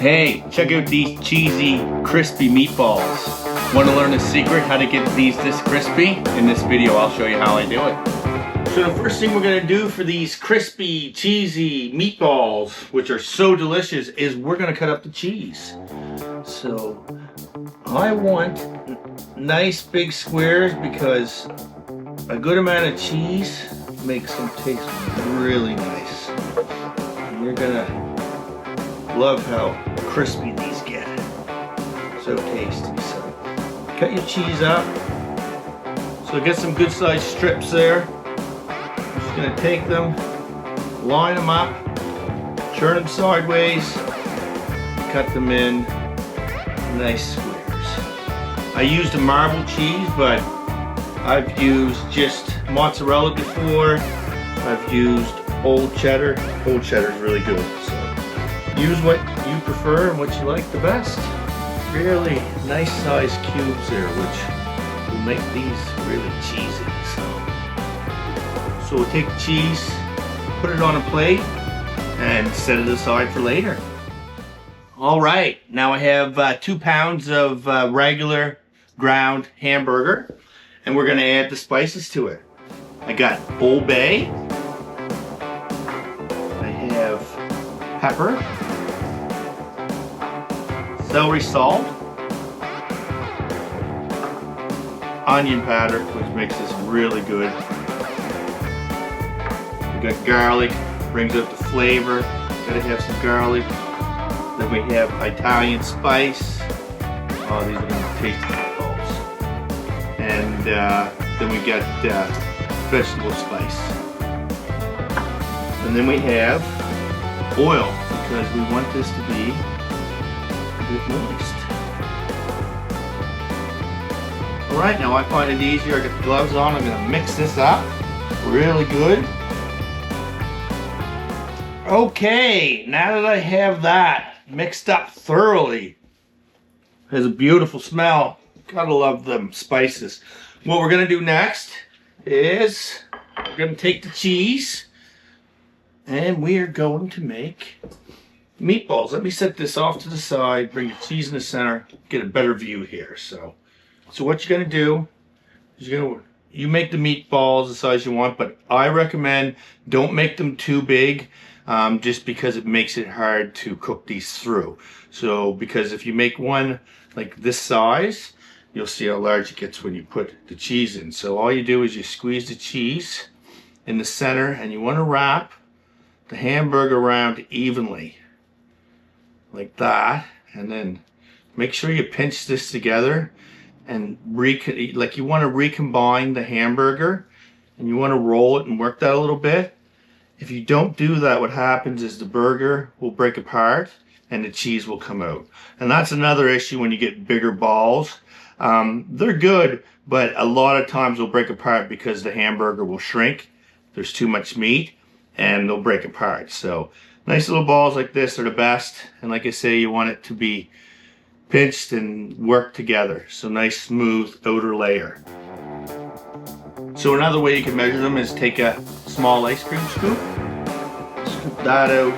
Hey, check out these cheesy, crispy meatballs. Want to learn the secret how to get these this crispy? In this video, I'll show you how I do it. So the first thing we're going to do for these crispy, cheesy meatballs, which are so delicious, is we're going to cut up the cheese. So I want nice big squares because a good amount of cheese makes them taste really nice. And you're going to love how crispy these get. So tasty. So cut your cheese up. So get some good sized strips there. I'm just gonna take them, line them up, turn them sideways, cut them in nice squares. I used a marble cheese, but I've used just mozzarella before. I've used old cheddar. Old cheddar is really good. So use what you prefer and what you like the best. Really nice sized cubes there, which will make these really cheesy. So we'll take the cheese, put it on a plate, and set it aside for later. All right, now I have 2 pounds of regular ground hamburger, and we're gonna add the spices to it. I got Old Bay, I have pepper, celery salt, onion powder, which makes this really good. We got garlic, brings out the flavor. Gotta have some garlic. Then we have Italian spice. Oh, these are gonna taste meatballs. And then we got vegetable spice. And then we have oil, because we want this to be a bit moist. Alright, now I find it easier. I got the gloves on. I'm going to mix this up really good. Okay, now that I have that mixed up thoroughly, it has a beautiful smell. Gotta love them spices. What we're going to do next is we're going to take the cheese and we are going to make meatballs. Let me set this off to the side, bring the cheese in the center, get a better view here. So what you're gonna do is you make the meatballs the size you want, but I recommend don't make them too big, just because it makes it hard to cook these through. So because if you make one like this size, you'll see how large it gets when you put the cheese in. So all you do is you squeeze the cheese in the center, and you want to wrap the hamburger around evenly like that, and then make sure you pinch this together and you want to recombine the hamburger, and you want to roll it and work that a little bit. If you don't do that, what happens is the burger will break apart and the cheese will come out. And that's another issue when you get bigger balls. They're good, but a lot of times they'll break apart because the hamburger will shrink. There's too much meat and they'll break apart. So nice little balls like this are the best. And like I say, you want it to be pinched and work together. So nice smooth outer layer. So another way you can measure them is take a small ice cream scoop, scoop that out,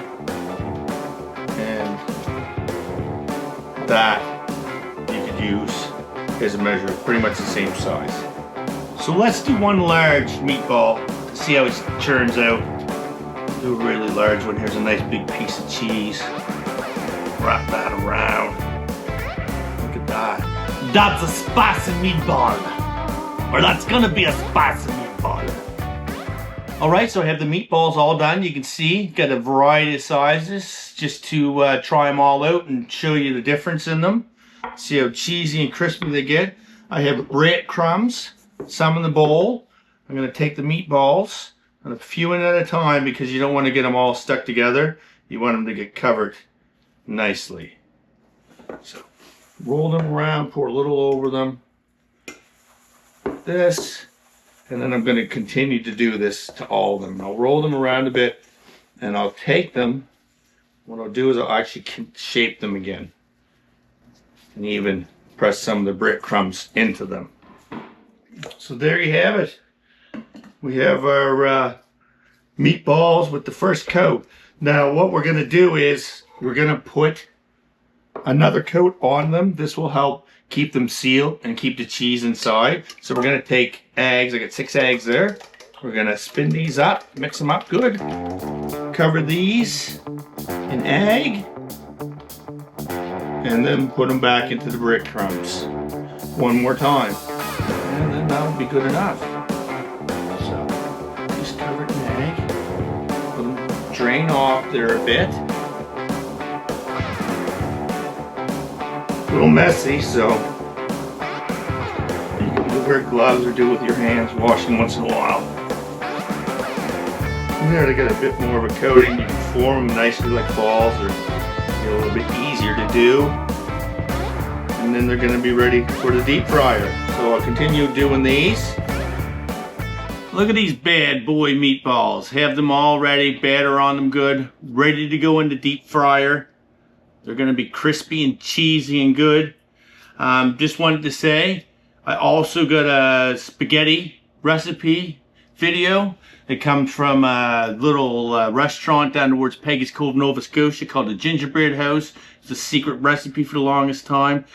and that you could use as a measure, pretty much the same size. So let's do one large meatball to see how it turns out. Do a really large one. Here's a nice big piece of cheese. Wrap that around. Look at that. That's a spicy meatball. Or that's gonna be a spicy meatball. Alright, so I have the meatballs all done. You can see, got a variety of sizes just to try them all out and show you the difference in them. See how cheesy and crispy they get. I have breadcrumbs, some in the bowl. I'm gonna take the meatballs, and a few in at a time because you don't want to get them all stuck together. You want them to get covered nicely. So roll them around, pour a little over them. Like this. And then I'm going to continue to do this to all of them. I'll roll them around a bit and I'll take them. What I'll do is I'll actually shape them again. And even press some of the breadcrumbs into them. So there you have it. We have our meatballs with the first coat. Now what we're going to do is we're going to put another coat on them. This will help keep them sealed and keep the cheese inside. So we're gonna take eggs. I got 6 eggs there. We're gonna spin these up, mix them up good. Cover these in egg, and then put them back into the breadcrumbs one more time. And then that'll be good enough. So just cover it in egg. Let them drain off there a bit. A little messy, so you can wear gloves or do it with your hands, wash them once in a while. And there they get a bit more of a coating. You can form them nicely like balls, or a little bit easier to do. And then they're going to be ready for the deep fryer. So I'll continue doing these. Look at these bad boy meatballs. Have them all ready, batter on them good, ready to go into deep fryer. They're going to be crispy and cheesy and good. Just wanted to say, I also got a spaghetti recipe video that comes from a little restaurant down towards Peggy's Cove, Nova Scotia called the Gingerbread House. It's a secret recipe for the longest time.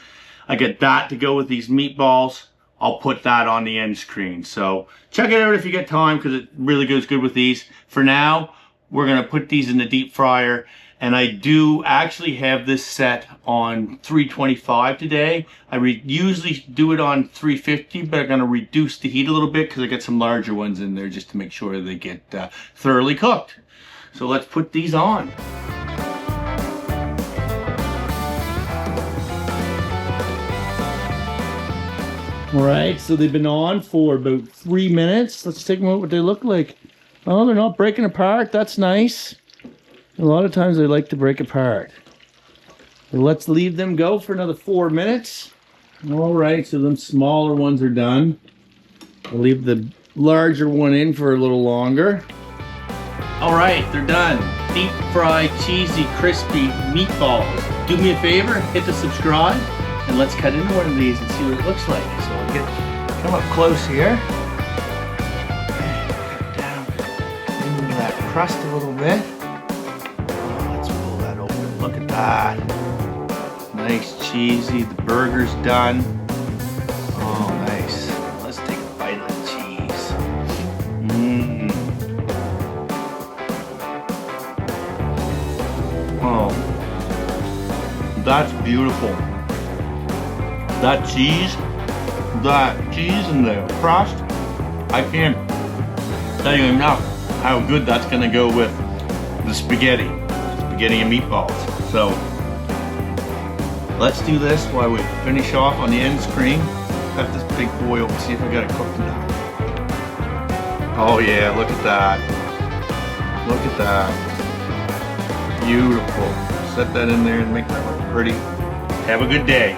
I got that to go with these meatballs. I'll put that on the end screen. So check it out if you get time, because it really goes good with these. For now, we're going to put these in the deep fryer. And I do actually have this set on 325 today. I usually do it on 350, but I'm going to reduce the heat a little bit because I got some larger ones in there just to make sure they get thoroughly cooked. So let's put these on. All right, so they've been on for about 3 minutes. Let's take a look at what they look like. Oh, they're not breaking apart. That's nice. A lot of times they like to break apart. So let's leave them go for another 4 minutes. All right, so them smaller ones are done. I'll leave the larger one in for a little longer. All right, they're done. Deep fried, cheesy, crispy meatballs. Do me a favor, hit the subscribe, and let's cut into one of these and see what it looks like. So I'll come up close here. Cut down into that crust a little bit. Look at that. Nice cheesy. The burger's done. Oh, nice. Let's take a bite of the cheese. Oh, that's beautiful. That cheese and the crust, I can't tell you enough how good that's gonna go with the spaghetti and meatballs. So let's do this while we finish off on the end screen. Cut this big boy open, see if we got it cooked enough. Oh yeah, look at that. Look at that. Beautiful. Set that in there and make that look pretty. Have a good day.